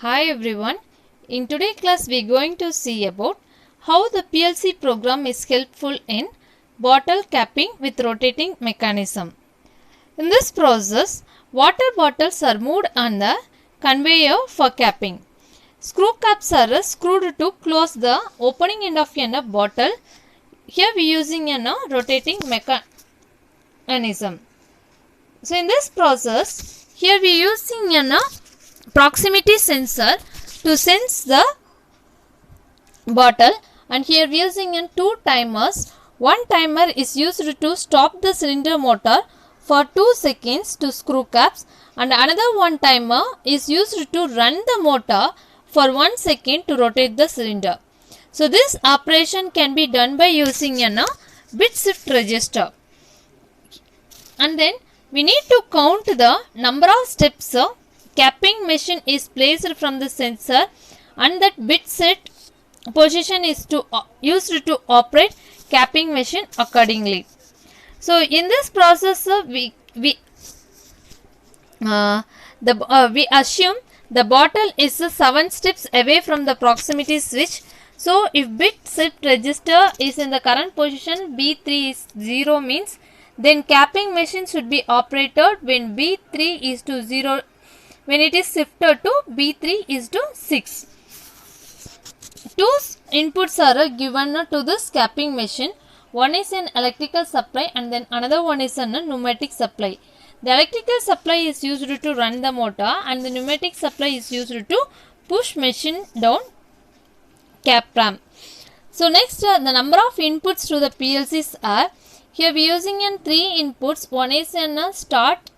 Hi everyone. In today's class we are going to see about how the PLC program is helpful in bottle capping with rotating mechanism. In this process, water bottles are moved on the conveyor for capping. Screw caps are screwed to close the opening end of a bottle. Here we are using a rotating mechanism. So in this process, here we are using a proximity sensor to sense the bottle, and here we are using two timers. One timer is used to stop the cylinder motor for 2 seconds to screw caps, and another one timer is used to run the motor for 1 second to rotate the cylinder. So this operation can be done by using a bit shift register, and then we need to count the number of steps capping machine is placed from the sensor, and that bit set position is used to operate capping machine accordingly. So in this process we assume the bottle is 7 steps away from the proximity switch. So if bit shift register is in the current position, B3 is 0 means then capping machine should be operated when B3 is to 0, when it is shifted to B3 is to 6. Two inputs are given to this capping machine. One is an electrical supply and then another one is a pneumatic supply. The electrical supply is used to run the motor and the pneumatic supply is used to push machine down cap ram. So next the number of inputs to the PLCs are, here we are using 3 inputs. One is a start,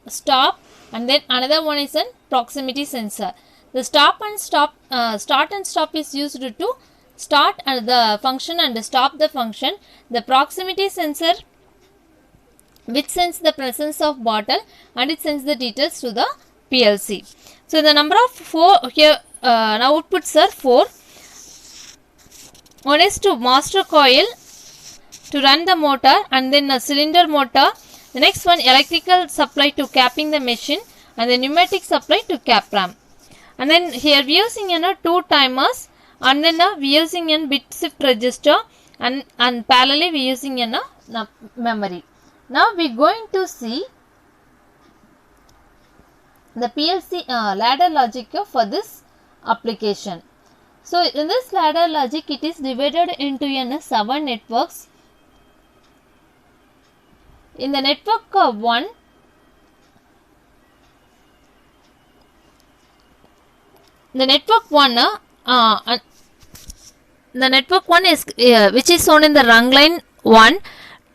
stop, and then another one is a proximity sensor. The start and stop is used to start the function and stop the function. The proximity sensor which sends the presence of bottle and it sends the details to the PLC. So the number of 4 here now outputs are 4. One is to master coil to run the motor, and then a cylinder motor. The next one electrical supply to capping the machine, and the pneumatic supply to cap ram. And then here we are using 2 timers, and then we are using a bit shift register, and parallelly we are using a memory. Now we are going to see the PLC ladder logic for this application. So in this ladder logic it is divided into 7 networks. In the network 1, the network 1 is which is shown in the rung line 1,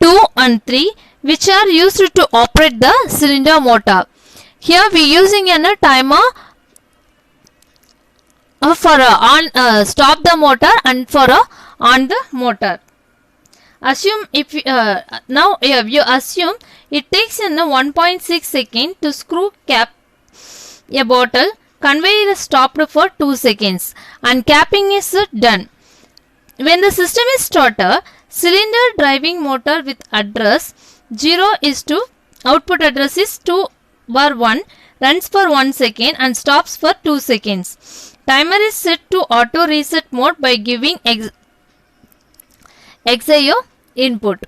2 and 3, which are used to operate the cylinder motor. Here we are using a timer for stop the motor and for on the motor. Assume if now you assume it takes 1.6 seconds to screw cap a bottle. Conveyor is stopped for 2 seconds and capping is done. When the system is started, cylinder driving motor with address 0 is to output address is 2 bar 1 runs for 1 second and stops for 2 seconds. Timer is set to auto reset mode by giving XIO input.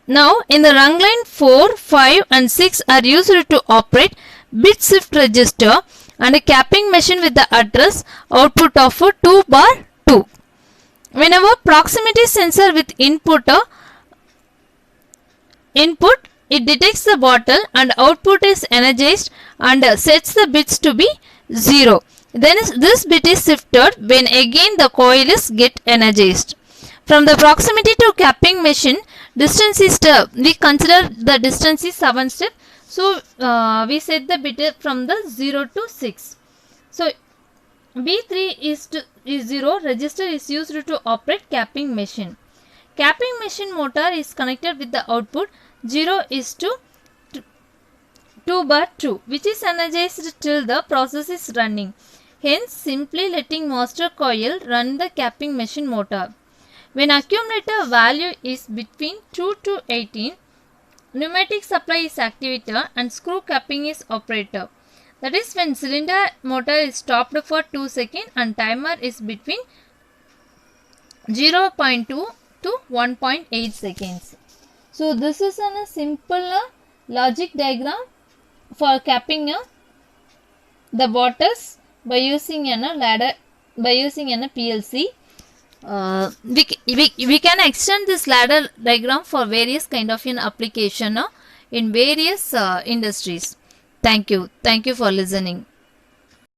Now in the rung line 4, 5 and 6 are used to operate bit shift register and a capping machine with the address output of 2 bar 2. Whenever proximity sensor with input it detects the bottle and output is energized and sets the bits to be 0. Then this bit is shifted when again the coil is get energized. From the proximity to capping machine, distance is we consider the distance is 7 steps. So we set the bit from the 0 to 6. So B3 is 0. Register is used to operate capping machine. Capping machine motor is connected with the output 0 is to 2 bar 2, which is energized till the process is running. Hence simply letting master coil run the capping machine motor. When accumulator value is between 2 to 18, pneumatic supply is activator and screw capping is operator. That is when cylinder motor is stopped for 2 seconds and timer is between 0.2 to 1.8 seconds. So this is a simple logic diagram for capping the waters by using a ladder, by using a PLC. We can extend this ladder diagram for various kind of application in various industries. Thank you for listening.